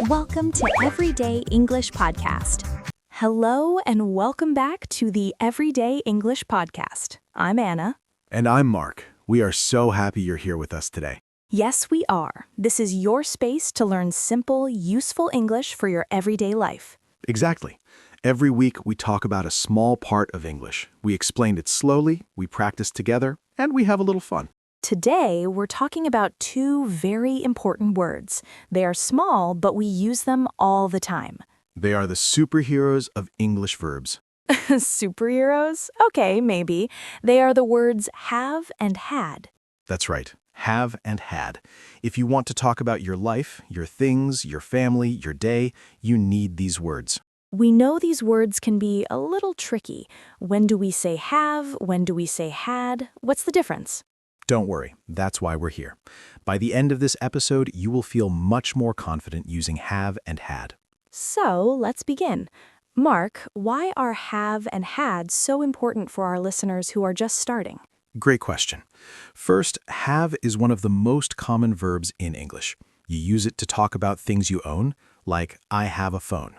Welcome to Everyday English Podcast. Hello and welcome back to the Everyday English Podcast. I'm Anna. And I'm Mark. We are so happy you're here with us today. Yes, we are. This is your space to learn simple, useful English for your everyday life. Exactly. Every week we talk about a small part of English. We explain it slowly, we practice together, and we have a little fun. Today, we're talking about two very important words. They are small, but we use them all the time. They are the superheroes of English verbs. Superheroes? Okay, maybe. They are the words have and had. That's right. Have and had. If you want to talk about your life, your things, your family, your day, you need these words. We know these words can be a little tricky. When do we say have? When do we say had? What's the difference? Don't worry, that's why we're here. By the end of this episode, you will feel much more confident using have and had. So, let's begin. Mark, why are have and had so important for our listeners who are just starting? Great question. First, have is one of the most common verbs in English. You use it to talk about things you own, like I have a phone.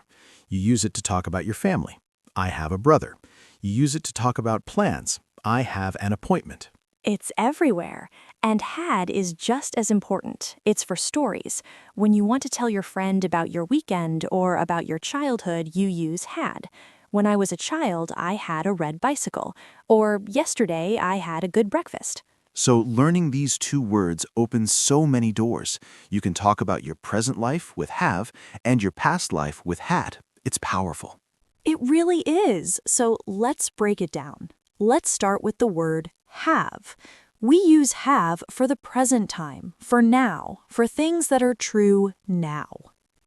You use it to talk about your family. I have a brother. You use it to talk about plans. I have an appointment. It's everywhere. And had is just as important. It's for stories. When you want to tell your friend about your weekend or about your childhood, you use had. When I was a child, I had a red bicycle. Or yesterday, I had a good breakfast. So learning these two words opens so many doors. You can talk about your present life with have and your past life with had. It's powerful. It really is. So let's break it down. Let's start with the word have. We use have for the present time, for now, for things that are true now.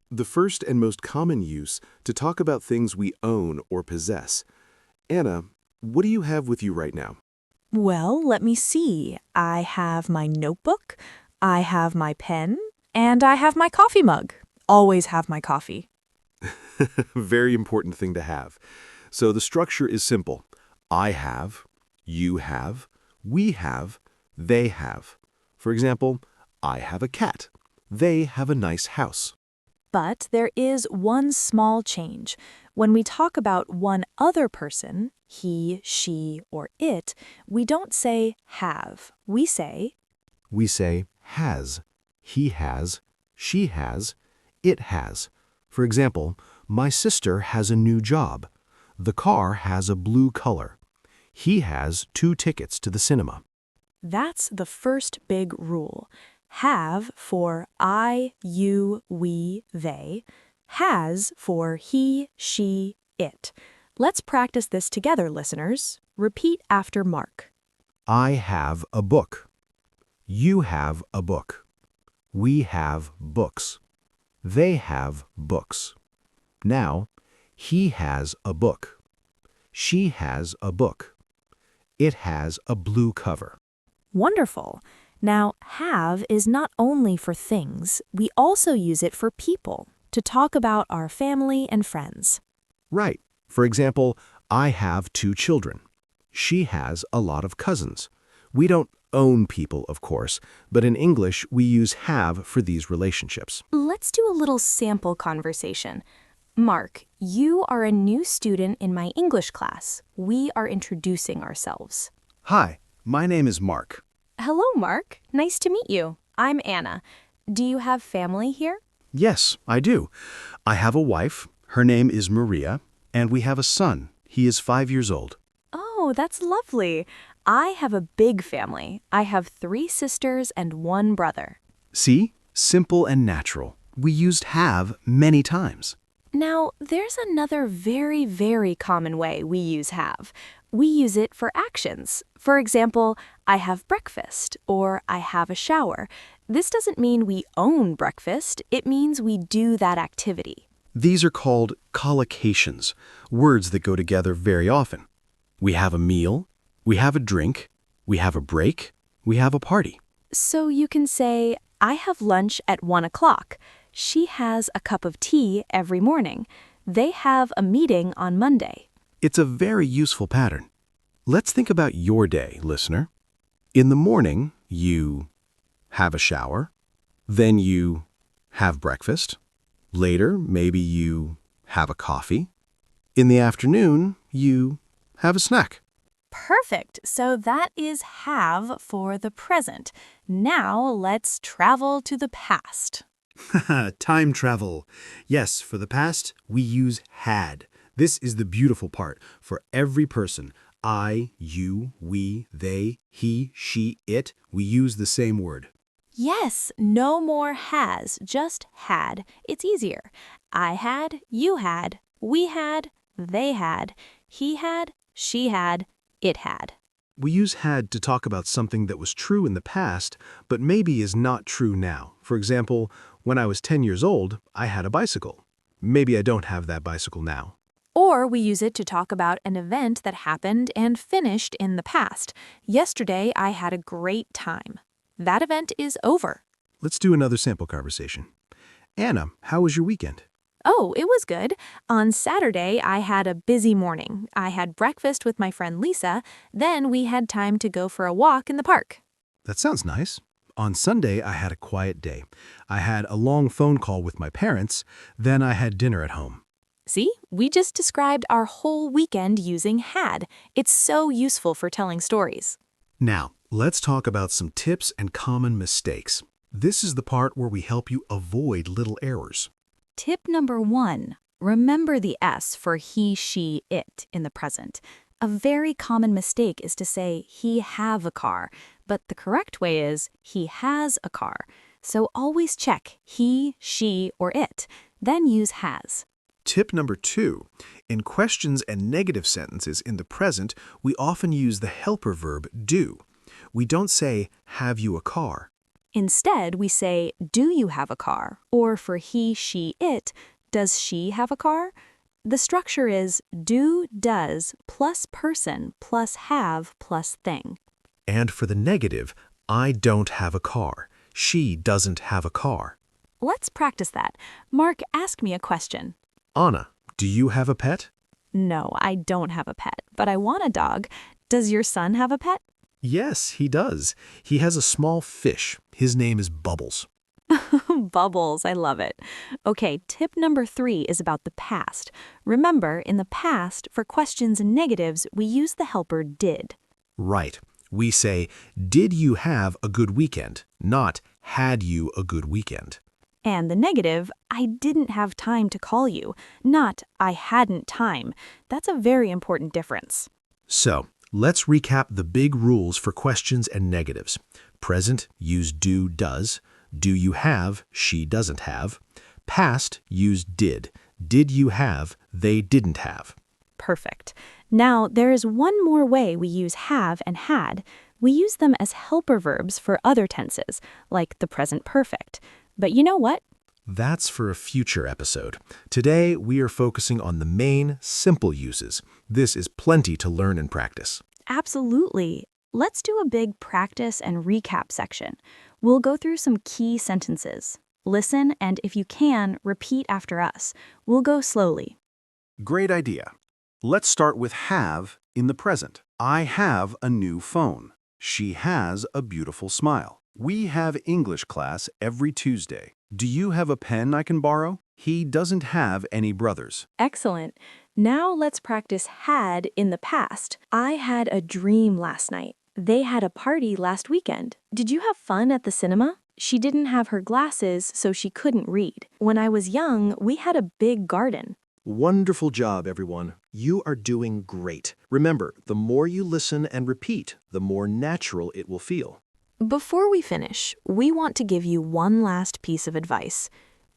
The first and most common use to talk about things we own or possess. Anna, what do you have with you right now? Well, let me see. I have my notebook, I have my pen, and I have my coffee mug. Always have my coffee. Very important thing to have. So the structure is simple. I have, you have, we have, they have. For example, I have a cat. They have a nice house. But there is one small change. When we talk about one other person, he, she, or it, we don't say have. We say has. He has, she has, it has. For example, my sister has a new job. The car has a blue color. He has 2 tickets to the cinema. That's the first big rule. Have for I, you, we, they. Has for he, she, it. Let's practice this together, listeners. Repeat after Mark. I have a book. You have a book. We have books. They have books. Now, he has a book. She has a book. It has a blue cover. Wonderful. Now, have is not only for things, we also use it for people, to talk about our family and friends. Right. For example, I have 2 children. She has a lot of cousins. We don't own people, of course, but in English we use have for these relationships. Let's do a little sample conversation. Mark, you are a new student in my English class. We are introducing ourselves. Hi, my name is Mark. Hello, Mark. Nice to meet you. I'm Anna. Do you have family here? Yes, I do. I have a wife. Her name is Maria, and we have a son. He is 5 years old. Oh, that's lovely. I have a big family. I have 3 sisters and 1 brother. See? Simple and natural. We used have many times. Now, there's another very, very common way we use have. We use it for actions. For example, I have breakfast or I have a shower. This doesn't mean we own breakfast. It means we do that activity. These are called collocations, words that go together very often. We have a meal, we have a drink, we have a break, we have a party. So you can say, I have lunch at 1 o'clock. She has a cup of tea every morning. They have a meeting on Monday. It's a very useful pattern. Let's think about your day, listener. In the morning, you have a shower, then you have breakfast, Later, maybe you have a coffee. In the afternoon, you have a snack. Perfect. So that is have for the present. Now let's travel to the past. Time travel. Yes, for the past, we use had. This is the beautiful part. For every person, I, you, we, they, he, she, it, we use the same word. Yes, no more has, just had. It's easier. I had, you had, we had, they had, he had, she had, it had. We use had to talk about something that was true in the past, but maybe is not true now. For example, when I was 10 years old, I had a bicycle. Maybe I don't have that bicycle now. Or we use it to talk about an event that happened and finished in the past. Yesterday, I had a great time. That event is over. Let's do another sample conversation. Anna, how was your weekend? Oh, it was good. On Saturday, I had a busy morning. I had breakfast with my friend Lisa. Then we had time to go for a walk in the park. That sounds nice. On Sunday, I had a quiet day. I had a long phone call with my parents, then I had dinner at home. See, we just described our whole weekend using had. It's so useful for telling stories. Now, let's talk about some tips and common mistakes. This is the part where we help you avoid little errors. Tip number 1, remember the S for he, she, it in the present. A very common mistake is to say he have a car, but the correct way is he has a car. So always check he, she, or it, then use has. Tip number 2. In questions and negative sentences in the present, we often use the helper verb do. We don't say, have you a car? Instead, we say, do you have a car? Or for he, she, it, does she have a car? The structure is do, does, plus person, plus have, plus thing. And for the negative, I don't have a car. She doesn't have a car. Let's practice that. Mark, ask me a question. Anna, do you have a pet? No, I don't have a pet, but I want a dog. Does your son have a pet? Yes, he does. He has a small fish. His name is Bubbles. Bubbles, I love it. Okay, tip number 3 is about the past. Remember, in the past, for questions and negatives, we use the helper did. Right. We say, did you have a good weekend? Not, had you a good weekend? And the negative, I didn't have time to call you, not I hadn't time. That's a very important difference. So, let's recap the big rules for questions and negatives. Present, use do, does. Do you have, she doesn't have. Past, use did. Did you have, they didn't have. Perfect. Now, there is one more way we use have and had. We use them as helper verbs for other tenses, like the present perfect. But you know what? That's for a future episode. Today, we are focusing on the main, simple uses. This is plenty to learn and practice. Absolutely. Let's do a big practice and recap section. We'll go through some key sentences. Listen, and if you can, repeat after us. We'll go slowly. Great idea. Let's start with have in the present. I have a new phone. She has a beautiful smile. We have English class every Tuesday. Do you have a pen I can borrow? He doesn't have any brothers. Excellent. Now let's practice had in the past. I had a dream last night. They had a party last weekend. Did you have fun at the cinema? She didn't have her glasses, so she couldn't read. When I was young, we had a big garden. Wonderful job, everyone. You are doing great. Remember, the more you listen and repeat, the more natural it will feel. Before we finish, we want to give you one last piece of advice.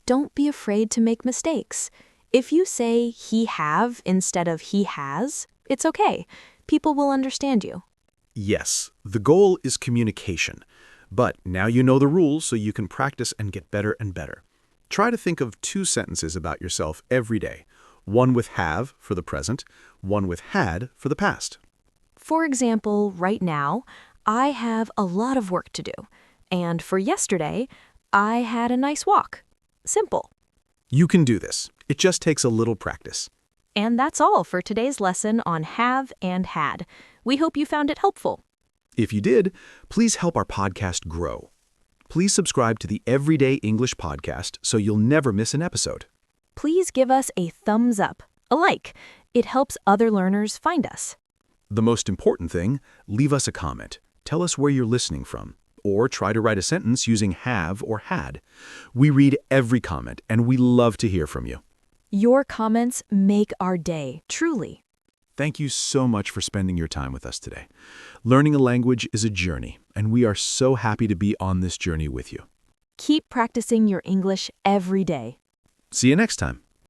Don't be afraid to make mistakes. If you say he have instead of he has, it's okay. People will understand you. Yes, the goal is communication. But now you know the rules so you can practice and get better and better. Try to think of 2 sentences about yourself every day. One with have for the present, one with had for the past. For example, right now, I have a lot of work to do. And for yesterday, I had a nice walk. Simple. You can do this. It just takes a little practice. And that's all for today's lesson on have and had. We hope you found it helpful. If you did, please help our podcast grow. Please subscribe to the Everyday English podcast so you'll never miss an episode. Please give us a thumbs up, a like. It helps other learners find us. The most important thing, leave us a comment. Tell us where you're listening from, or try to write a sentence using have or had. We read every comment, and we love to hear from you. Your comments make our day, truly. Thank you so much for spending your time with us today. Learning a language is a journey, and we are so happy to be on this journey with you. Keep practicing your English every day. See you next time.